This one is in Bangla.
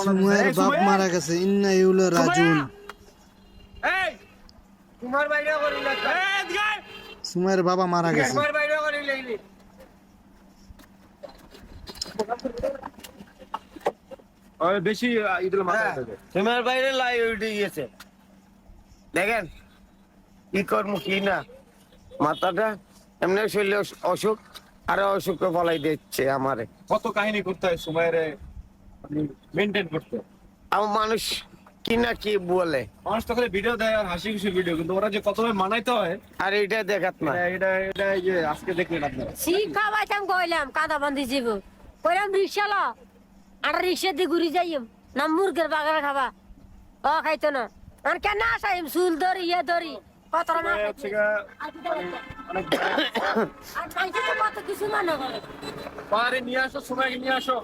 সুমাইয়ের বাপ মারা গেছে ইন্না ইউলা রাজুন। সুমাইয়ের বাবা মারা গেছে। বেশি তোমার বাইরে লাই উঠে গিয়েছে দেখেন কি করবো কি না মাথাটা এমনি শরীরে অসুখ আরো অসুখকে ফলাই দিচ্ছে আমারে। কত কাহিনী করতে হয় সময়ের মেনটেন করতে। আমার মানুষ কি না কি বলে মানুষ তো খালি ভিডিও দেয় আর হাসি খুশি ভিডিও, কিন্তু ওরা যে কতভাবে মানাইতে হয় আর এটা দেখাত না। এটা এই যে আজকে দেখলেন আপনারা। শিক্ষা পাইতাম কইলাম কাদা বান্ধি যাব কইলাম রিক্সা ল আর রিক্সা দিয়ে ঘুরি যাইম না মুরগের বাগারে খাবা ও খাইতো না আর কেন আসাইম চুল ধরি ইয়ে ধরি কত না হচ্ছে গা অনেক আর খাইতে তো কত কিছু মনে করে পারে নিয়ে আসো, সময় নিয়ে আসো।